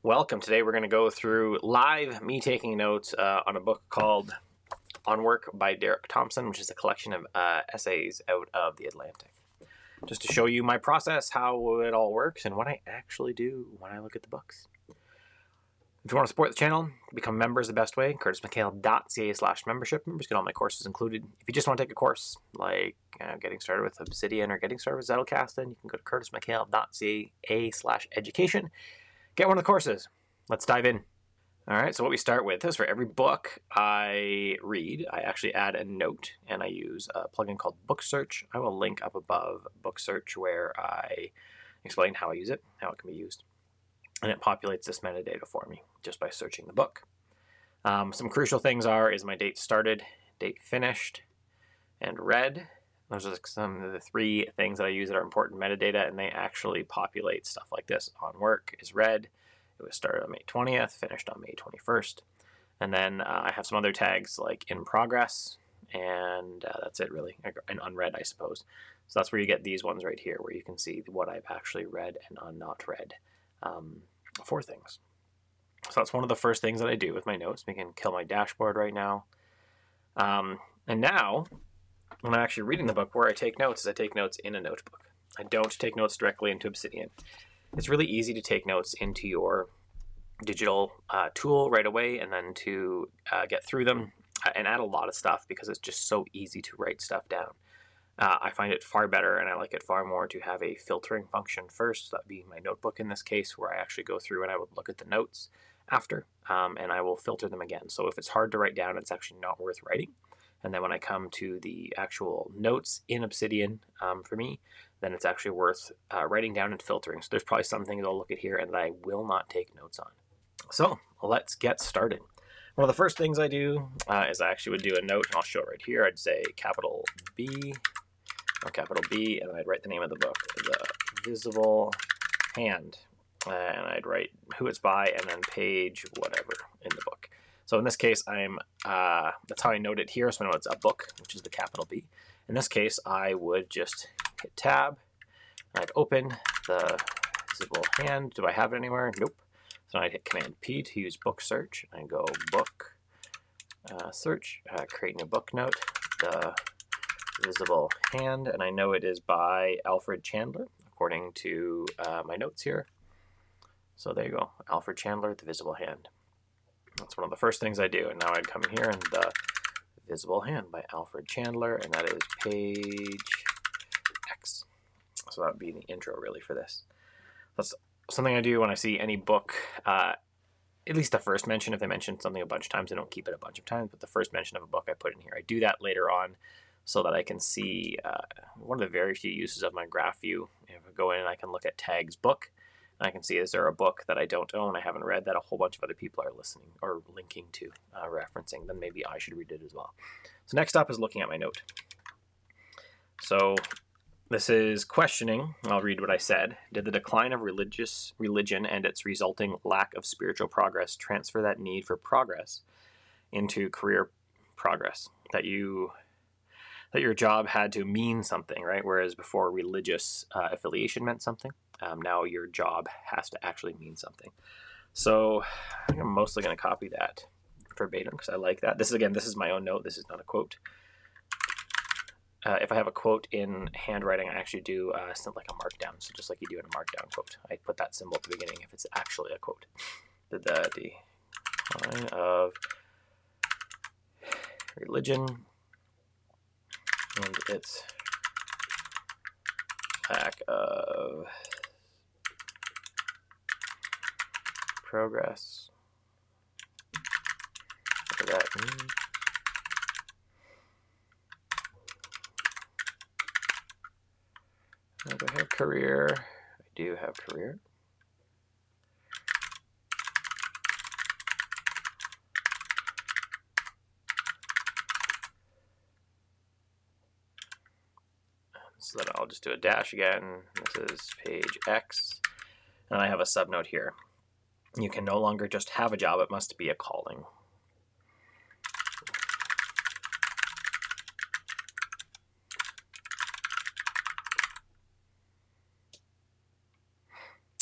Welcome. Today we're going to go through live me taking notes on a book called On Work by Derek Thompson, which is a collection of essays out of the Atlantic. Just to show you my process, how it all works, and what I actually do when I look at the books. If you want to support the channel, become members the best way. curtismchale.ca/membership. Members get all my courses included. If you just want to take a course, like getting started with Obsidian or getting started with zettelkasten, you can go to curtismchale.ca/education. Get one of the courses. Let's dive in. All right, so what we start with is for every book I read, I actually add a note, and I use a plugin called Book Search. I will link up above Book Search where I explain how I use it, how it can be used. And it populates this metadata for me just by searching the book. Some crucial things is my date started, date finished, and read. Those are some of the three things that I use that are important metadata, and they actually populate stuff like this. On Work is read. It was started on May 20th, finished on May 21st. And then I have some other tags like in progress, and that's it really, and unread, I suppose. So that's where you get these ones right here, where you can see what I've actually read and not read for things. So that's one of the first things that I do with my notes. We can kill my dashboard right now. And now, when I'm actually reading the book, where I take notes is I take notes in a notebook. I don't take notes directly into Obsidian. It's really easy to take notes into your digital tool right away and then to get through them and add a lot of stuff because it's just so easy to write stuff down. I find it far better, and I like it far more to have a filtering function first. That'd be my notebook in this case, where I actually go through and I would look at the notes after, and I will filter them again. So if it's hard to write down, it's actually not worth writing. And then when I come to the actual notes in Obsidian, for me, then it's actually worth writing down and filtering. So there's probably some things I'll look at here and that I will not take notes on. So let's get started. One of the first things I do is I actually would do a note, and I'll show it right here. I'd say capital B, or capital B, and I'd write the name of the book, The Visible Hand. And I'd write who it's by and then page whatever in the book. So in this case, that's how I note it here. So I know it's a book, which is the capital B. In this case, I would just hit tab. I'd open the visible hand. Do I have it anywhere? Nope. So I'd hit Command P to use book search. I go book search, create new book note, the visible hand, and I know it is by Alfred Chandler, according to my notes here. So there you go, Alfred Chandler, The Visible Hand. That's one of the first things I do. And now I'd come in here and The Visible Hand by Alfred Chandler, and that is page X. So that would be the intro really for this. That's something I do when I see any book, at least the first mention. If they mention something a bunch of times, I don't keep it a bunch of times, but the first mention of a book I put in here. I do that later on so that I can see one of the very few uses of my graph view. If I go in and I can look at tags book, I can see, is there a book that I don't own, I haven't read, that a whole bunch of other people are listening or linking to, referencing, then maybe I should read it as well. So next up is looking at my note. So this is questioning, I'll read what I said. Did the decline of religion and its resulting lack of spiritual progress transfer that need for progress into career progress? That your job had to mean something, right? Whereas before religious affiliation meant something. Now your job has to actually mean something. So I think I'm mostly going to copy that verbatim because I like that. This is my own note. This is not a quote. If I have a quote in handwriting, I actually do something like a markdown. So just like you do in a markdown quote, I put that symbol at the beginning if it's actually a quote. The decline of religion and its lack of progress. What does that mean? Do I have career? I do have career. So that I'll just do a dash again. This is page X. And I have a subnote here. You can no longer just have a job, it must be a calling.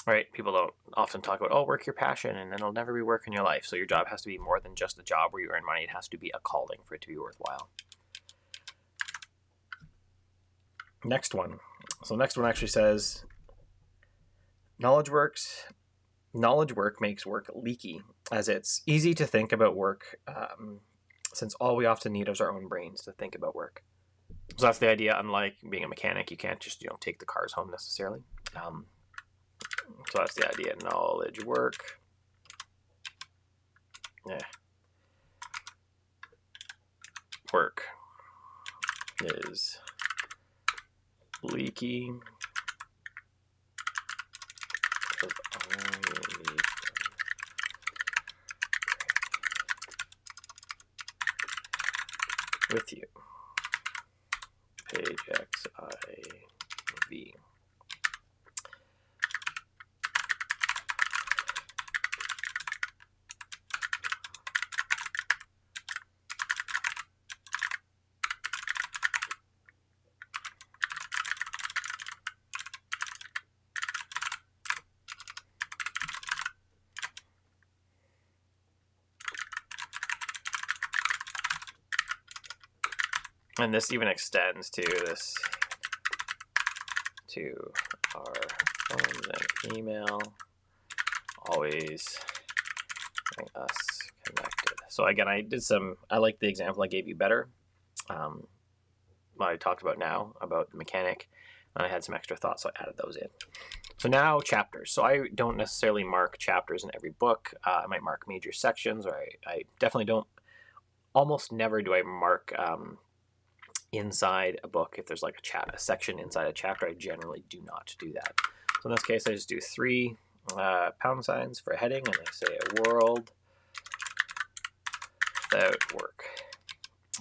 right? People don't often talk about, oh, work your passion, and then it'll never be work in your life. So your job has to be more than just a job where you earn money. It has to be a calling for it to be worthwhile. Next one. So the next one actually says, knowledge work makes work leaky, as it's easy to think about work, since all we often need is our own brains to think about work. So that's the idea. Unlike being a mechanic, you can't just take the cars home necessarily. So that's the idea. Knowledge work. Yeah. Work is leaky. With you. Page XIV. And this even extends to this, to our phones and email, always getting us connected. So again, I like the example I gave you better. What I talked about now, about the mechanic, and I had some extra thoughts, so I added those in. So now chapters. So I don't necessarily mark chapters in every book. I might mark major sections, or I definitely don't, almost never do I mark inside a book. If there's like a section inside a chapter, I generally do not do that. So in this case, I just do 3 pound signs for a heading, and I say a world without work.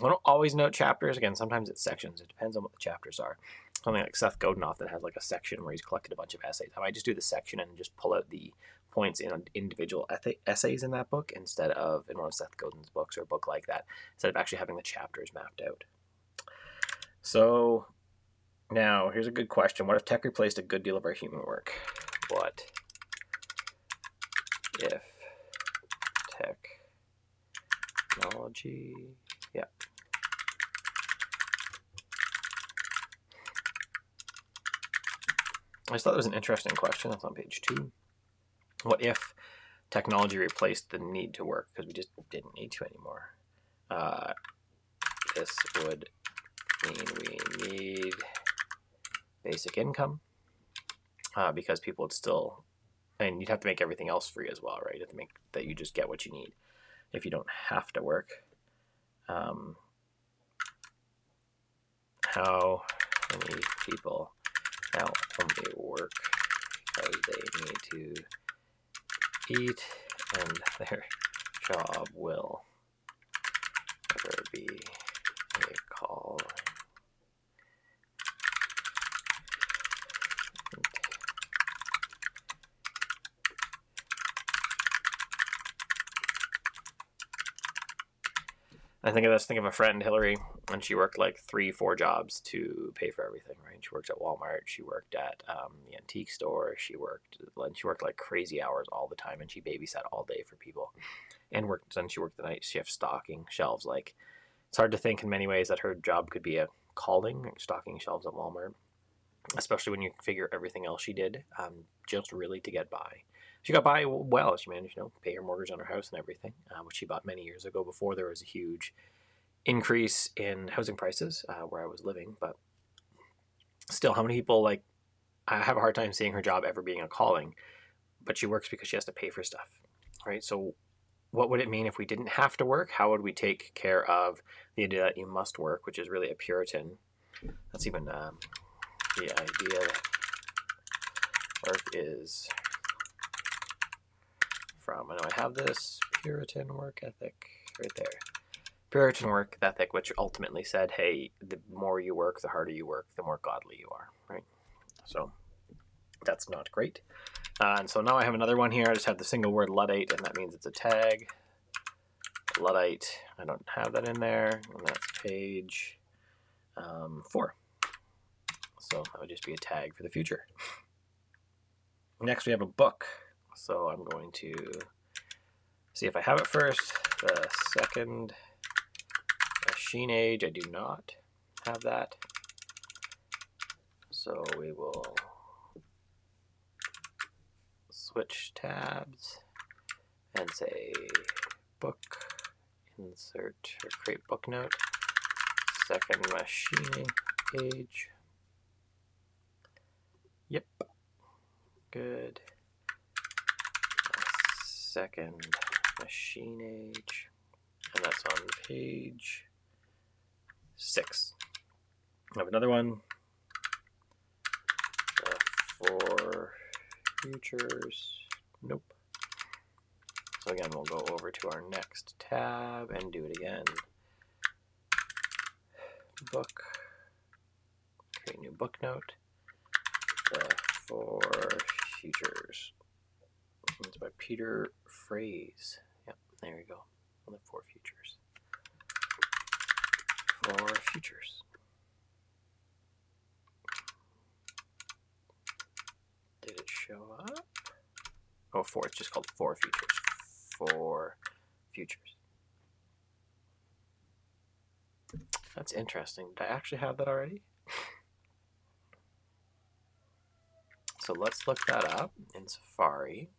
I don't always note chapters. Again, sometimes it's sections. It depends on what the chapters are. Something like Seth Godin often has like a section where he's collected a bunch of essays. I might just do the section and just pull out the points in individual essays in that book, instead of in one of Seth Godin's books or a book like that, instead of actually having the chapters mapped out. So now here's a good question. What if tech replaced a good deal of our human work? What if technology, yeah. I just thought it was an interesting question. That's on page 2. What if technology replaced the need to work because we just didn't need to anymore? This would mean we need basic income, because people would still, and you'd have to make everything else free as well, right? You have to make that you just get what you need if you don't have to work. How many people now only work because they need to eat, and their job will never be a call? I think of a friend, Hillary, and she worked like 3-4 jobs to pay for everything, right? She worked at Walmart, she worked at the antique store, she worked like crazy hours all the time, and she babysat all day for people, and she worked the night shift stocking shelves. Like, it's hard to think in many ways that her job could be a calling, like stocking shelves at Walmart, especially when you figure everything else she did, just really to get by. She got by well. She managed to pay her mortgage on her house and everything, which she bought many years ago before there was a huge increase in housing prices where I was living. But still, how many people, like, I have a hard time seeing her job ever being a calling, but she works because she has to pay for stuff, right? So what would it mean if we didn't have to work? How would we take care of the idea that you must work, which is really a Puritan? That's even the idea that work is from, I know I have this Puritan work ethic right there. Puritan work ethic, which ultimately said, hey, the more you work, the harder you work, the more godly you are, right? So that's not great. And so now I have another one here. I just have the single word Luddite, and that means it's a tag. Luddite, I don't have that in there, and that's page 4. So that would just be a tag for the future. Next we have a book. So I'm going to see if I have it first. The second machine age, I do not have that. So we will switch tabs and say book, insert or create book note, second machine age. Yep, good. Second machine age, and that's on page 6. I have another one. For futures, nope. So again, we'll go over to our next tab and do it again. Book, create new book note. The for futures. It's by Peter Phrase. Yep, there you go. The for futures. For futures. Did it show up? Oh, it's just called for futures. For futures. That's interesting. Did I actually have that already? So let's look that up in Safari.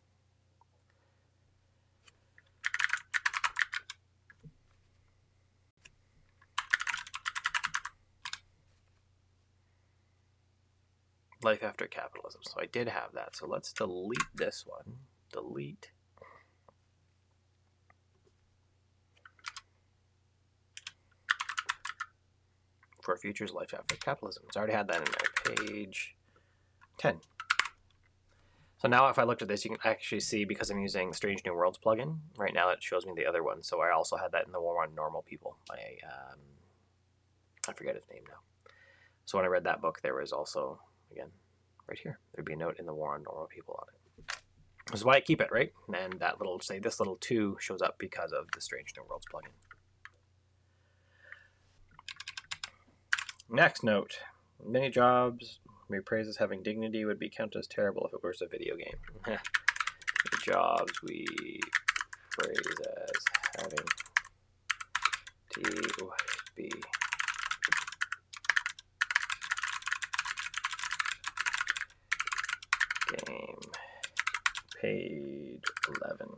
Life after capitalism. So I did have that. So let's delete this one. Delete. For futures, life after capitalism. So I already had that in there. Page 10. So now if I looked at this, you can actually see, because I'm using Strange New Worlds plugin, right now it shows me the other one. So I also had that in the War on Normal People. I forget his name now. So when I read that book, there was also, again, right here, there'd be a note in the War on Normal People on it. This is why I keep it, right? And that little, say this little 2 shows up because of the Strange New Worlds plugin. Next note, many jobs we praise as having dignity would be counted as terrible if it was a video game. The jobs we praise as having be game. Page 11.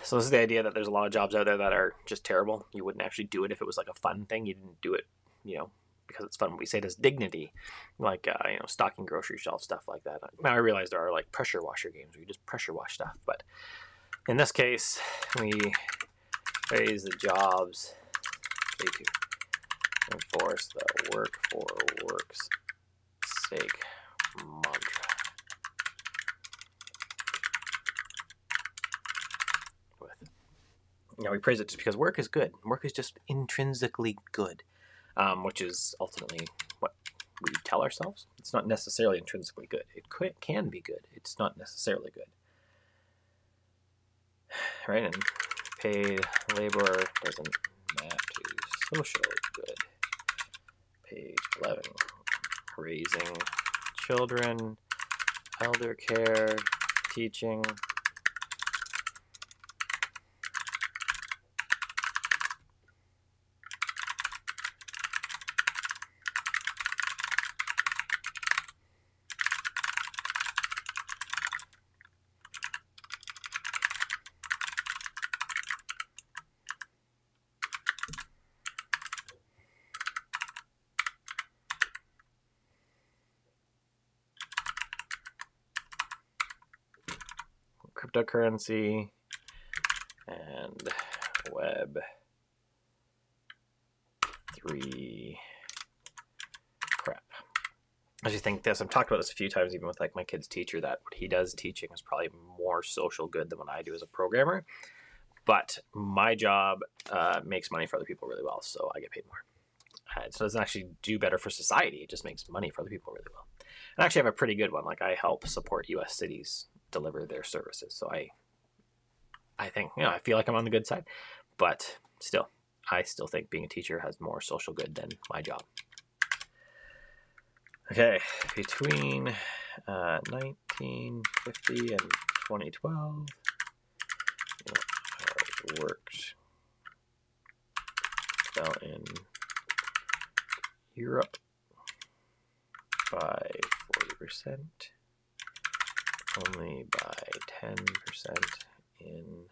So this is the idea that there's a lot of jobs out there that are just terrible. You wouldn't actually do it if it was like a fun thing. You didn't do it, you know, because it's fun. We say it as dignity, like you know, stocking grocery shelf stuff like that. Now I realize there are like pressure washer games where you just pressure wash stuff, but in this case, we praise the jobs to enforce the work for work's sake mantra. Now we praise it just because work is good. Work is just intrinsically good, which is ultimately what we tell ourselves. It's not necessarily intrinsically good. It can be good. It's not necessarily good. Right? And paid labor doesn't map to social good. Page 11. Raising children, elder care, teaching. Cryptocurrency and Web 3 crap. I just think this, I've talked about this a few times even with like my kid's teacher, that what he does teaching is probably more social good than what I do as a programmer. But my job makes money for other people really well, so I get paid more. So it doesn't actually do better for society. It just makes money for other people really well. And actually I have a pretty good one. Like I help support US cities deliver their services. So I think, you know, I feel like I'm on the good side, but still, I still think being a teacher has more social good than my job. Okay, between 19 1950 and 2012. Hours worked fell in Europe by 40%, only by 10% in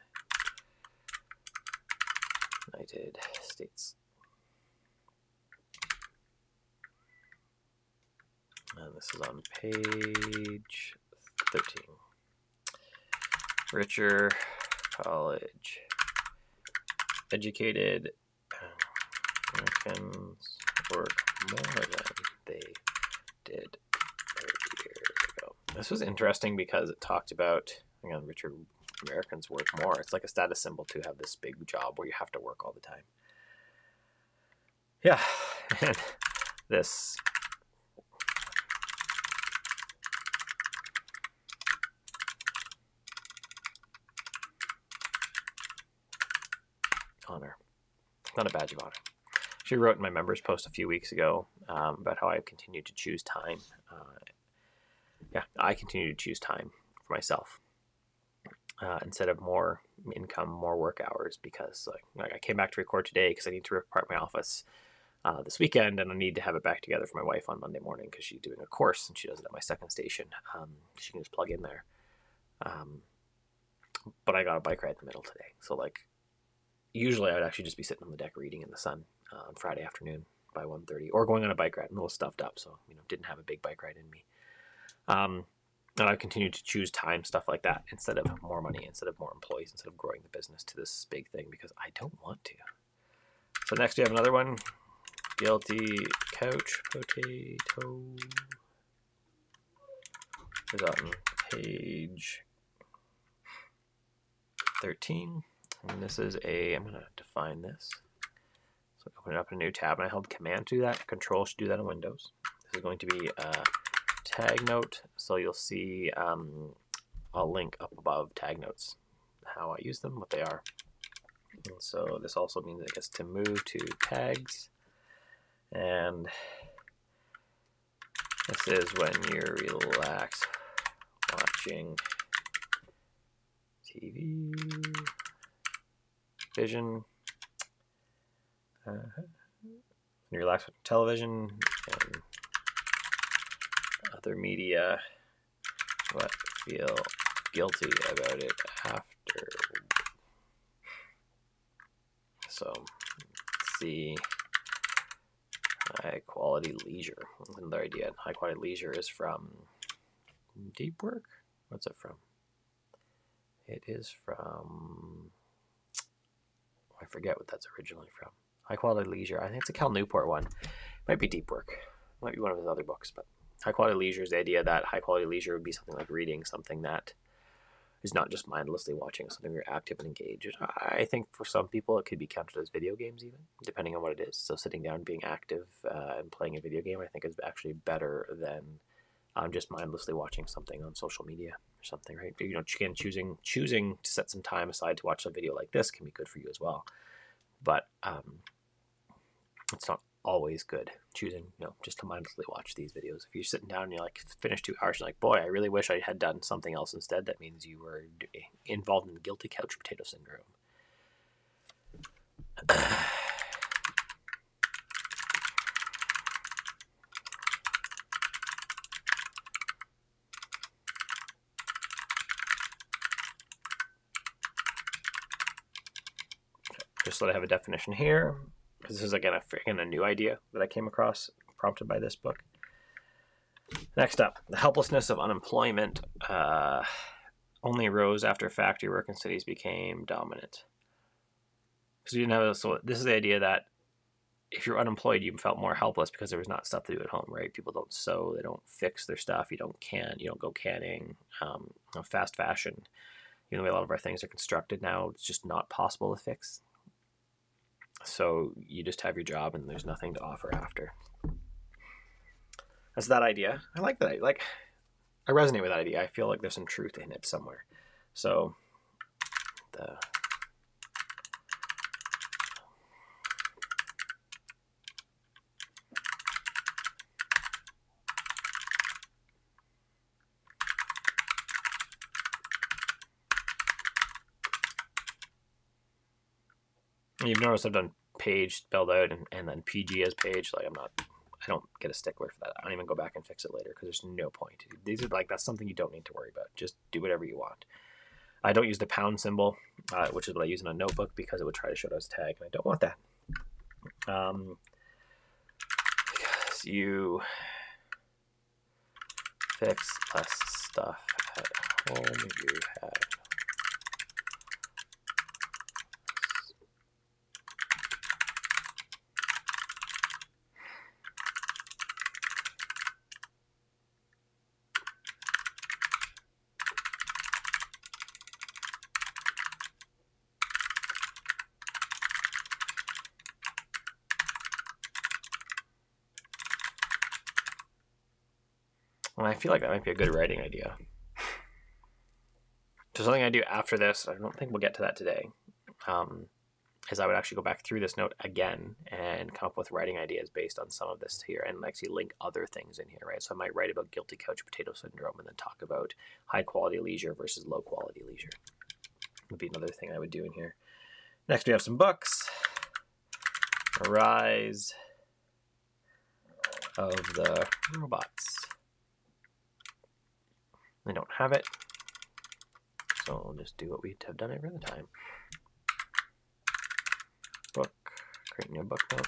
United States. And this is on page 13. Richer, college educated Americans work more than they did 30 years ago. This was interesting because it talked about, again, richer Americans work more. It's like a status symbol to have this big job where you have to work all the time. Yeah, and this honor, not a badge of honor. She wrote in my members post a few weeks ago about how I continue to choose time. Yeah, I continue to choose time for myself instead of more income, more work hours, because like I came back to record today because I need to rip apart my office this weekend, and I need to have it back together for my wife on Monday morning because she's doing a course and she does it at my second station. She can just plug in there. But I got a bike ride in the middle today, so like usually I would actually just be sitting on the deck reading in the sun on Friday afternoon by 1:30, or going on a bike ride. I'm a little stuffed up, so didn't have a big bike ride in me. And I've continued to choose time, stuff like that, instead of more money, instead of more employees, instead of growing the business to this big thing, because I don't want to. So next we have another one, guilty couch potato. Is on page 13, and this is I'm going to define this. So open it up in a new tab, and I held Command to do that. Control should do that on Windows. This is going to be a tag note, so you'll see I'll link up above tag notes, how I use them, what they are. And so this also means it gets to move to tags, and this is when you're relaxed watching TV, vision, you relax with television and other media, but feel guilty about it after. So let's see, high quality leisure. Another idea. High quality leisure is from Deep Work. What's it from? It is from, I forget what that's originally from. High Quality Leisure. I think it's a Cal Newport one. Might be Deep Work. Might be one of his other books. But High Quality Leisure is the idea that high quality leisure would be something like reading, something that is not just mindlessly watching, something you're active and engaged. I think for some people it could be counted as video games even, depending on what it is. So sitting down, being active, and playing a video game, I think is actually better than just mindlessly watching something on social media or something, right? Again, choosing to set some time aside to watch a video like this can be good for you as well. But it's not always good choosing, just to mindlessly watch these videos. If you're sitting down and you're like, finish 2 hours, you're like, boy, I really wish I had done something else instead. That means you were involved in guilty couch potato syndrome. Just so that I have a definition here, because this is again a new idea that I came across, prompted by this book. Next up, the helplessness of unemployment only arose after factory work in cities became dominant. Because you didn't have so this is the idea that if you're unemployed, you felt more helpless because there was not stuff to do at home, right? People don't sew, they don't fix their stuff, you don't can, you don't go canning, fast fashion. The way a lot of our things are constructed now, it's just not possible to fix. So you just have your job and there's nothing to offer after. That's that idea. I like that. I resonate with that idea. I feel like there's some truth in it somewhere. So You've noticed I've done page spelled out and then PG as page. Like I don't get a stickler for that. I don't even go back and fix it later because there's no point. These are like, that's something you don't need to worry about. Just do whatever you want. I don't use the pound symbol, which is what I use in a notebook because it would try to show it as a tag, and I don't want that. Because you fix less stuff at home, you have and I feel like that might be a good writing idea. So something I do after this, I don't think we'll get to that today, is I would actually go back through this note again and come up with writing ideas based on some of this here and actually link other things in here, right? So I might write about guilty couch potato syndrome and then talk about high quality leisure versus low quality leisure. Would be another thing I would do in here. Next we have some books. A Rise of the Robots. I don't have it, so I'll just do what we have done every other time. Book, create new book note,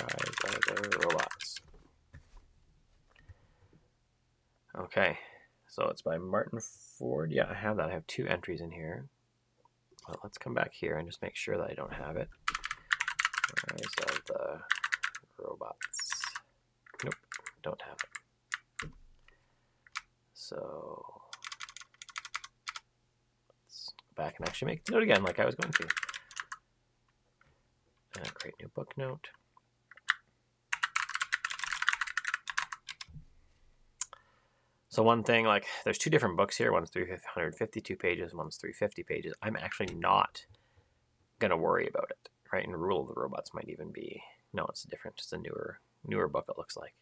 Rise of the Robots. Okay, so it's by Martin Ford. Yeah, I have that. I have 2 entries in here. Well, let's come back here and just make sure that I don't have it. Rise of the Robots. Nope, don't have it. So let's go back and actually make the note again like I was going to. Create new book note. So one thing, like there's 2 different books here. One's 352 pages, one's 350 pages. I'm actually not going to worry about it, right? And Rule of the Robots might even be, no, it's different. It's a newer book, it looks like.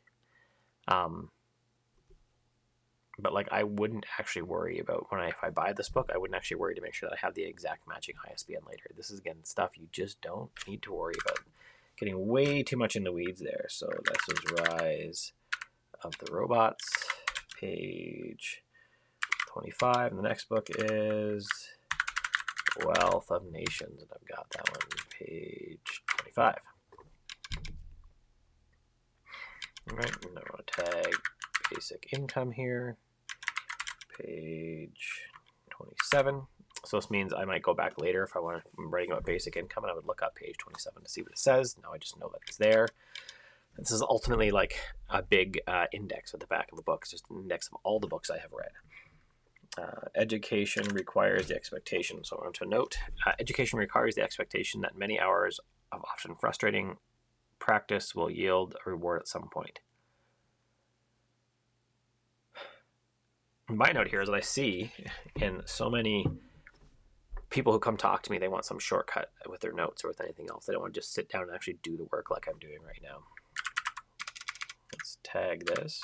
But like I wouldn't actually worry about if I buy this book, I wouldn't actually worry to make sure that I have the exact matching ISBN later. This is again stuff you just don't need to worry about. Getting way too much in the weeds there. So this is Rise of the Robots, page 25, and the next book is Wealth of Nations, and I've got that one, page 25. All right, and I'm going to tag basic income here, page 27. So this means I might go back later if I'm writing about basic income, and I would look up page 27 to see what it says. Now I just know that it's there. This is ultimately like a big index at the back of the book. It's just an index of all the books I have read. Education requires the expectation. So I want to note, education requires the expectation that many hours of often frustrating practice will yield a reward at some point. My note here is that I see in so many people who come talk to me, they want some shortcut with their notes or with anything else. They don't want to just sit down and actually do the work like I'm doing right now. Let's tag this.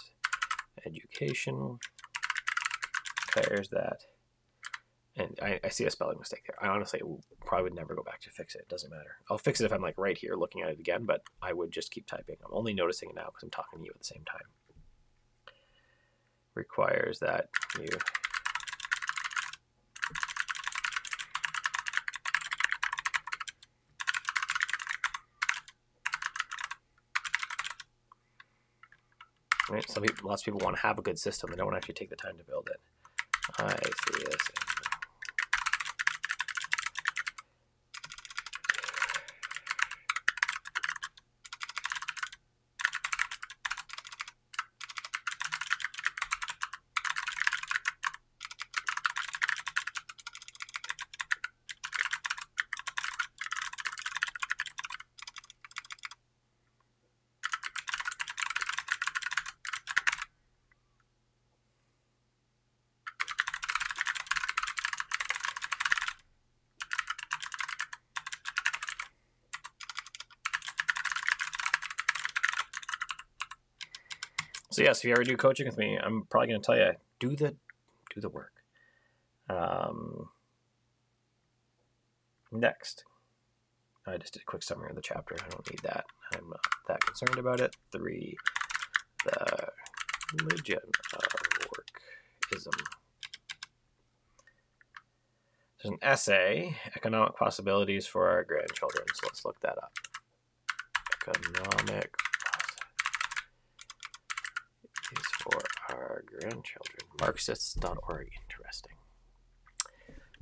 Education requires that. And I see a spelling mistake there. I honestly probably would never go back to fix it. It doesn't matter. I'll fix it if I'm like right here looking at it again, but I would just keep typing. I'm only noticing it now because I'm talking to you at the same time. Requires that you right? Lots of people want to have a good system. They don't actually take the time to build it. I see this. So yes, if you ever do coaching with me, I'm probably going to tell you, do the work. Next, I just did a quick summary of the chapter. I don't need that. I'm not that concerned about it. 3, the religion of workism. There's an essay, economic possibilities for our grandchildren. So let's look that up. Economic possibilities for our grandchildren. Marxists.org. Interesting.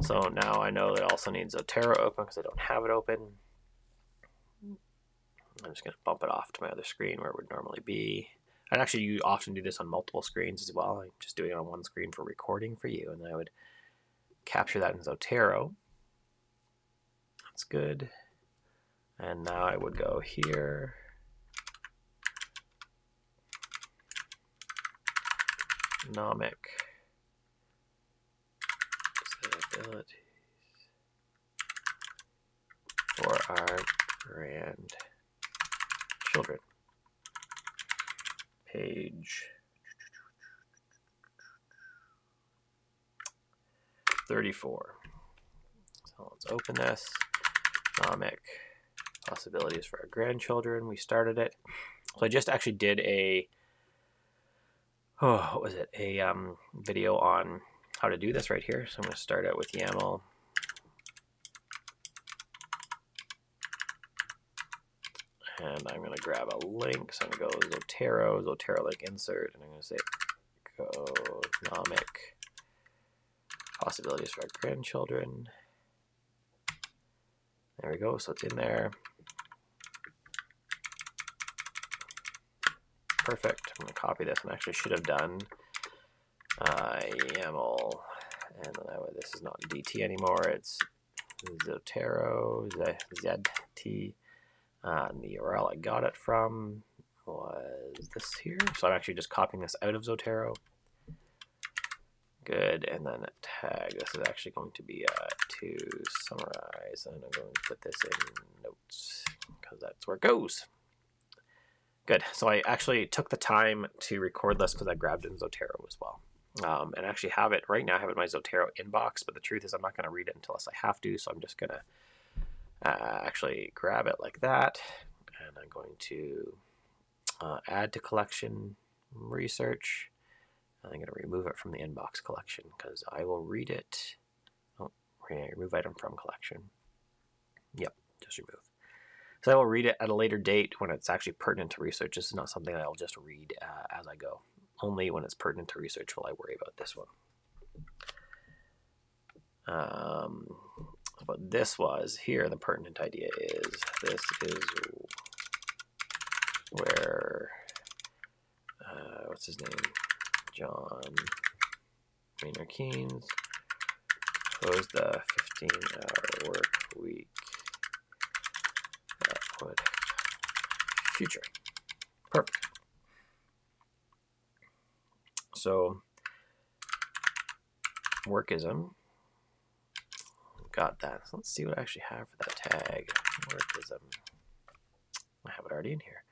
So now I know that I also need Zotero open because I don't have it open. I'm just going to bump it off to my other screen where it would normally be. I'd actually often do this on multiple screens as well. I'm just doing it on one screen for recording for you, and then I would capture that in Zotero. That's good. And now I would go here. Economic disabilities for our grandchildren. Page 34. So let's open this. Economic possibilities for our grandchildren. We started it. So I just actually did a what was it? A video on how to do this right here. So I'm going to start out with YAML. And I'm going to grab a link. So I'm going to go Zotero link insert, and I'm going to say economic possibilities for our grandchildren. There we go. So it's in there. Perfect. I'm going to copy this, and actually should have done YAML, and this is not DT anymore. It's Zotero, ZT. And the URL I got it from was this here. So I'm actually just copying this out of Zotero. Good, and then a tag. This is actually going to be to summarize, and I'm going to put this in notes because that's where it goes. Good. So I actually took the time to record this because I grabbed it in Zotero as well. And I actually have it right now. I have it in my Zotero inbox, but the truth is I'm not going to read it unless I have to. So I'm just going to actually grab it like that. And I'm going to add to collection research. I'm going to remove it from the inbox collection because I will read it. Oh, remove item from collection. Yep, just remove. So I will read it at a later date when it's actually pertinent to research. This is not something I'll just read as I go. Only when it's pertinent to research will I worry about this one. But this was here, the pertinent idea is, this is where, what's his name? John Maynard Keynes proposed the 15-hour work week that would future. Perfect. So workism, got that. So let's see what I actually have for that tag. Workism. I have it already in here.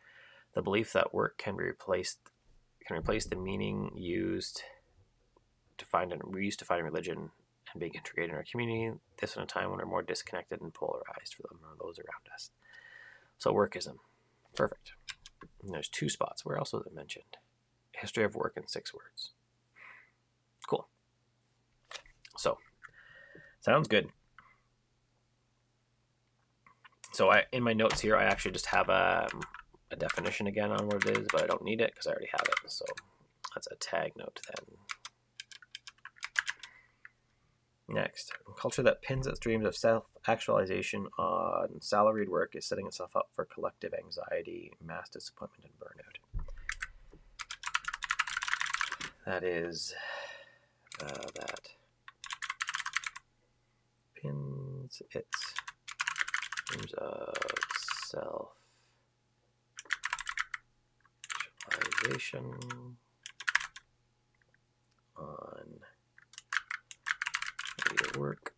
The belief that work can replace the meaning used to find religion and being integrated in our community. This in a time when we're more disconnected and polarized for them or those around us. So workism. Perfect. And there's 2 spots. Where else was it mentioned? History of work in 6 words. Cool. So, sounds good. So in my notes here, I actually just have a definition again on what it is, but I don't need it because I already have it. So that's a tag note then. Next, a culture that pins its dreams of self-actualization on salaried work is setting itself up for collective anxiety, mass disappointment, and burnout. That is that pins its dreams of self-actualization on your work.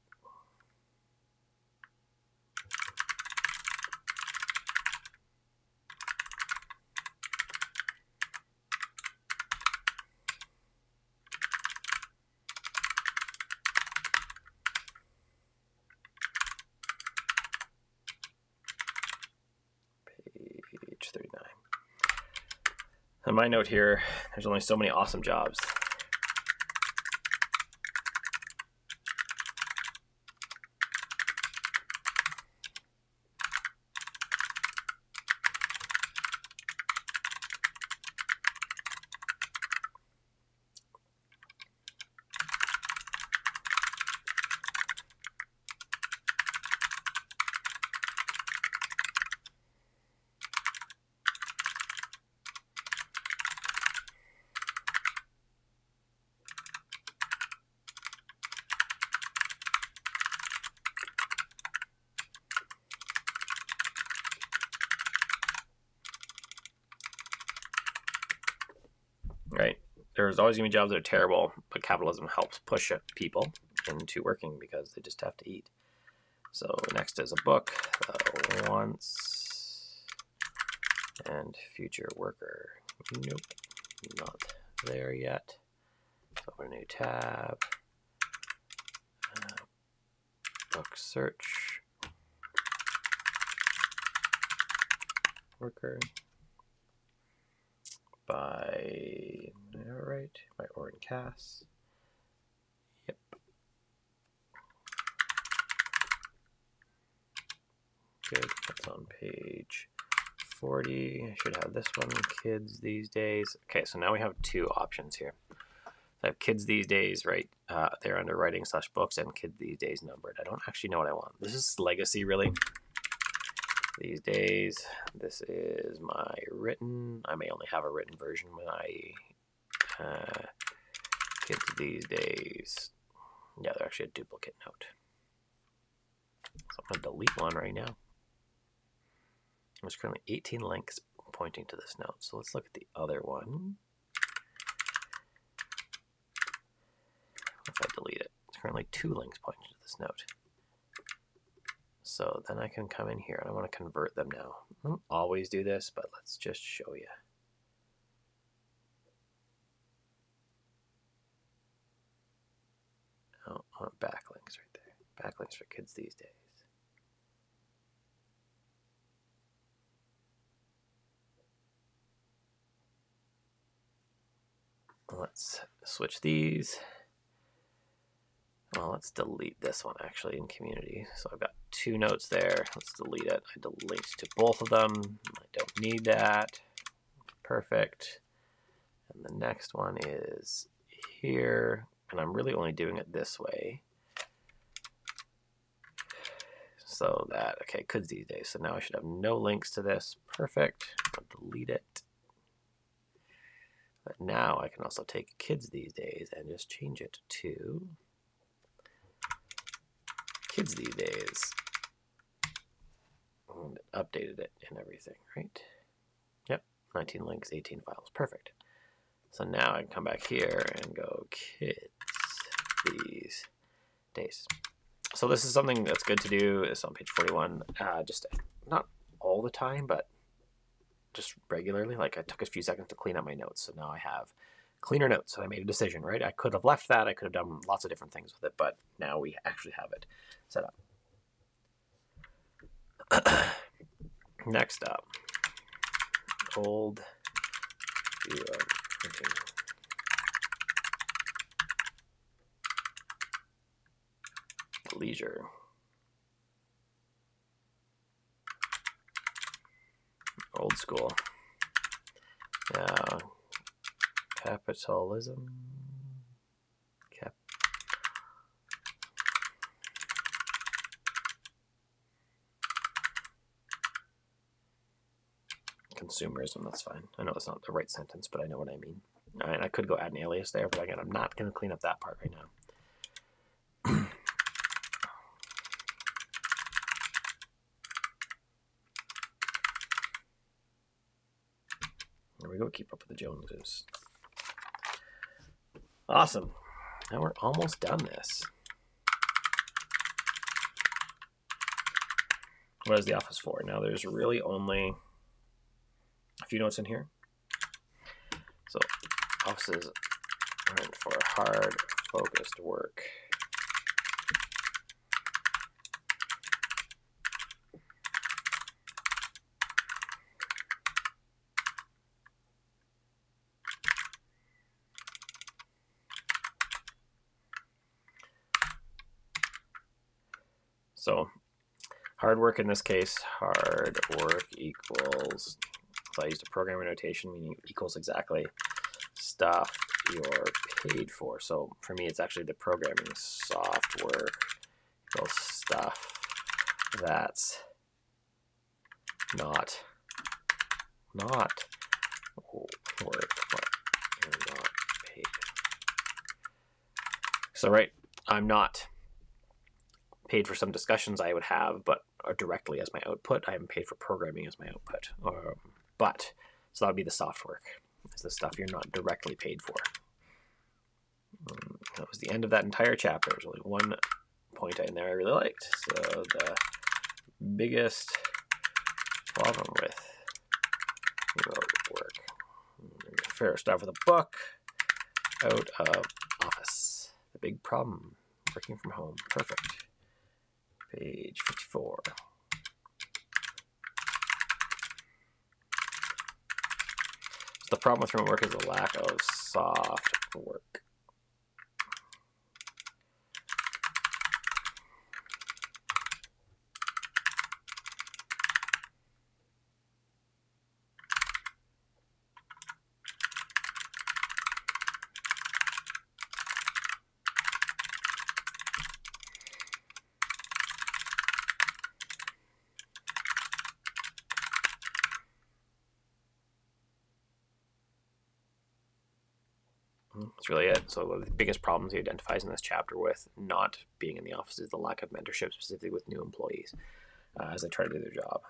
March 39. On my note here, there's only so many awesome jobs. Right? There's always going to be jobs that are terrible, but capitalism helps push people into working because they just have to eat. So next is a book, once and future worker. Nope, not there yet. So open a new tab. Book search. Worker. By, all right, by Orin Cass. Yep. Good, that's on page 40. I should have this one, kids these days. Okay, so now we have two options here. I have kids these days, right? They're under writing/books and kids these days numbered. I don't actually know what I want. This is legacy, really. These days, this is my written. I may only have a written version. My kids these days. Yeah, they're actually a duplicate note. So I'm going to delete one right now. There's currently 18 links pointing to this note. So let's look at the other one. If I delete it, there's currently 2 links pointing to this note. So then I can come in here and I want to convert them now. I don't always do this, but let's just show you. Oh, I want backlinks right there. Backlinks for kids these days. Let's switch these. Well, let's delete this one actually in community. So I've got 2 notes there. Let's delete it. I linked to both of them. I don't need that. Perfect. And the next one is here. And I'm really only doing it this way. So that, okay, kids these days. So now I should have no links to this. Perfect. I'll delete it. But now I can also take kids these days and just change it to kids these days. And updated it and everything, right? Yep, 19 links, 18 files. Perfect. So now I can come back here and go kids these days. So this is something that's good to do. It's on page 41. Just not all the time, but just regularly. Like I took a few seconds to clean up my notes. So now I have cleaner notes. So I made a decision, right? I could have left that. I could have done lots of different things with it, but now we actually have it set up. Next up, old view of printing. Leisure. Old school. Capitalism. Consumerism, that's fine. I know that's not the right sentence, but I know what I mean. All right, I could go add an alias there, but again, I'm not going to clean up that part right now. There we go, keep up with the Joneses. Awesome. Now we're almost done this. What is the office for? Now there's really only a few notes in here. So offices are meant for hard, focused work. So hard work in this case, hard work equals, so I used a programming notation, meaning equals exactly stuff you're paid for. So for me, it's actually the programming soft work equals stuff that's not work, but you're not paid. So right, I'm not paid for some discussions I would have, but directly as my output. I am paid for programming as my output. So that would be the soft work. It's the stuff you're not directly paid for. That was the end of that entire chapter. There's only one point in there I really liked. So the biggest problem with remote work. Fair start with a book out of office. The big problem, working from home. Perfect. Page 54. So the problem with remote work is the lack of soft work. That's really it. So one of the biggest problems he identifies in this chapter with not being in the office is the lack of mentorship, specifically with new employees, as they try to do their job.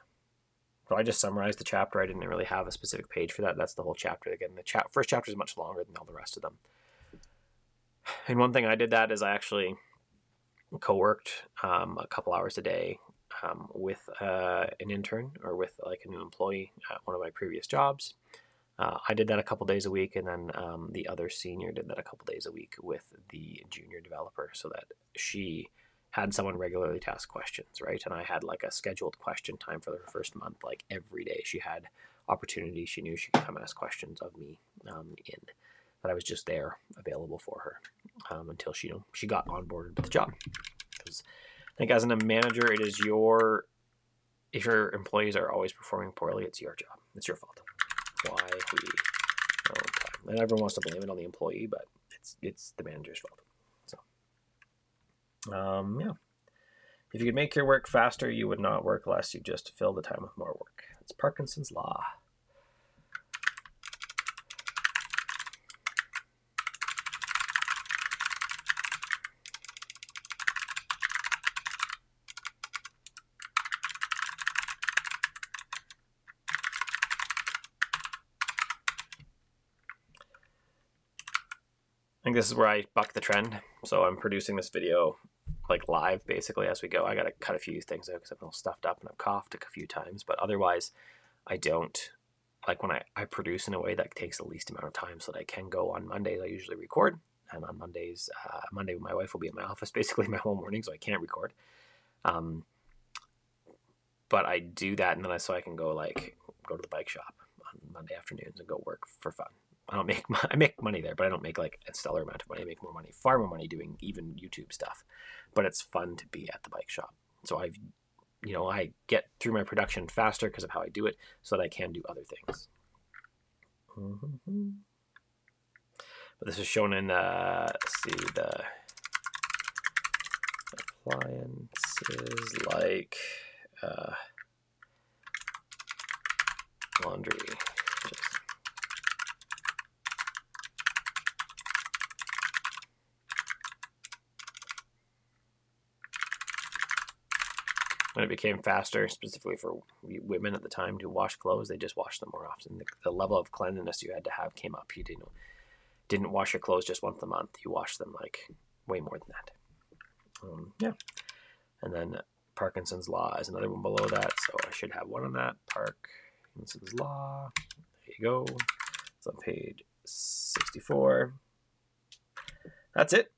So I just summarized the chapter. I didn't really have a specific page for that. That's the whole chapter. Again, the first chapter is much longer than all the rest of them. And one thing I did that is I actually co-worked a couple hours a day with an intern or with like a new employee at one of my previous jobs. I did that a couple days a week, and then the other senior did that a couple days a week with the junior developer, so that she had someone regularly to ask questions, right? And I had like a scheduled question time for the first month, like every day she had opportunity. She knew she could come ask questions of me that I was just there available for her until she got onboarded with the job. Because I think as a manager, it is if your employees are always performing poorly, it's your job. It's your fault. Why we don't. And everyone wants to blame it on the employee, but it's the manager's fault. So, yeah. If you could make your work faster, you would not work less. You just fill the time with more work. It's Parkinson's law. I think this is where I buck the trend. So I'm producing this video like live basically as we go. I got to cut a few things out because I'm a little stuffed up and I've coughed a few times, but otherwise I don't like when I produce in a way that takes the least amount of time so that I can go on Mondays. I usually record, and on Mondays, Monday my wife will be in my office basically my whole morning, so I can't record. But I do that, and then so I can go to the bike shop on Monday afternoons and go work for fun. I make money there, but I don't make like a stellar amount of money. I make far more money doing even YouTube stuff, but it's fun to be at the bike shop. So I get through my production faster because of how I do it, so that I can do other things. But this is shown in let's see, the appliances like laundry. When it became faster, specifically for women at the time to wash clothes, they just washed them more often. The level of cleanliness you had to have came up. You didn't wash your clothes just once a month. You washed them like way more than that. Yeah. And then Parkinson's law is another one below that, so I should have one on that. Parkinson's law. There you go. It's on page 64. That's it.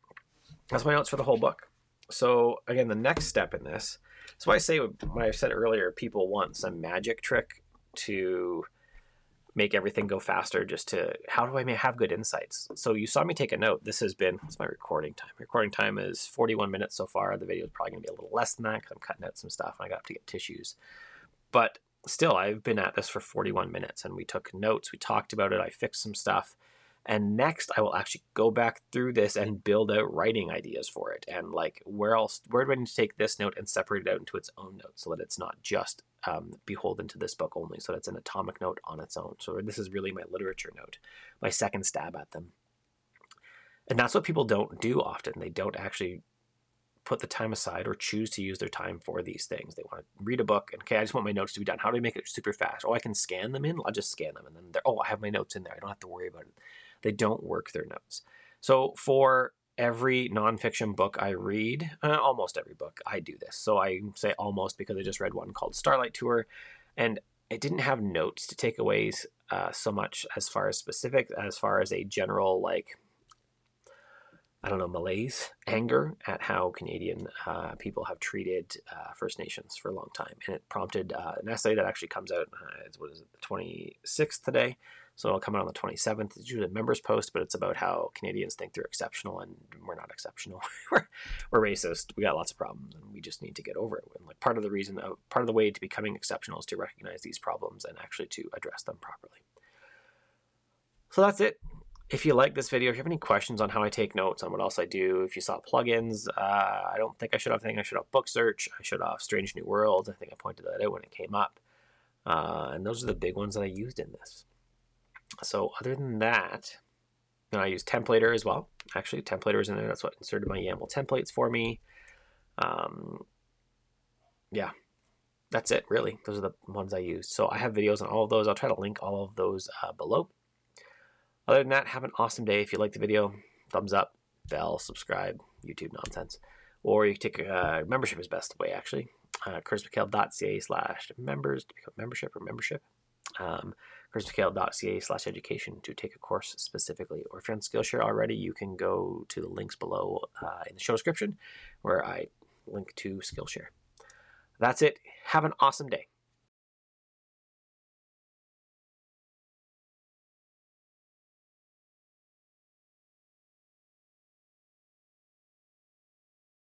That's my notes for the whole book. So again, the next step in this, so I say when I said earlier, people want some magic trick to make everything go faster, just to, how do I have good insights? So you saw me take a note. This has been, what's my recording time? Recording time is 41 minutes so far. The video is probably going to be a little less than that because I'm cutting out some stuff and I got to get tissues. But still, I've been at this for 41 minutes and we took notes. We talked about it. I fixed some stuff. And next, I will actually go back through this and build out writing ideas for it. And like, where do I need to take this note and separate it out into its own note so that it's not just beholden to this book only, so that's an atomic note on its own. So this is really my literature note, my second stab at them. And that's what people don't do often. They don't actually put the time aside or choose to use their time for these things. They want to read a book and, okay, I just want my notes to be done. How do I make it super fast? Oh, I can scan them in. I'll just scan them. And then they're, oh, I have my notes in there. I don't have to worry about it. They don't work their notes. So for every nonfiction book I read, almost every book, I do this. So I say almost because I just read one called Starlight Tour, and it didn't have notes to take away so much as far as specific, as far as a general, like, I don't know, malaise, anger at how Canadian people have treated First Nations for a long time. And it prompted an essay that actually comes out, what is it, the 26th today? So it'll come out on the 27th. It's usually a members post, but it's about how Canadians think they're exceptional and we're not exceptional. we're racist. We got lots of problems and we just need to get over it. And like part of the way to becoming exceptional is to recognize these problems and actually to address them properly. So that's it. If you like this video, if you have any questions on how I take notes, on what else I do, if you saw plugins, I don't think I should have. I think I should have Book Search. I should have Strange New Worlds. I think I pointed that out when it came up. And those are the big ones that I used in this. So other than that, I use Templater as well. Actually, Templater is in there. That's what inserted my YAML templates for me. Yeah, that's it, really. Those are the ones I used. So I have videos on all of those. I'll try to link all of those below. Other than that, have an awesome day. If you like the video, thumbs up, bell, subscribe, YouTube nonsense. Or you can take membership is best way, actually. curtismchale.ca/members to become membership or membership. curtismchale.ca/education to take a course specifically. Or if you're on SkillShare already, you can go to the links below in the show description where I link to SkillShare. That's it. Have an awesome day.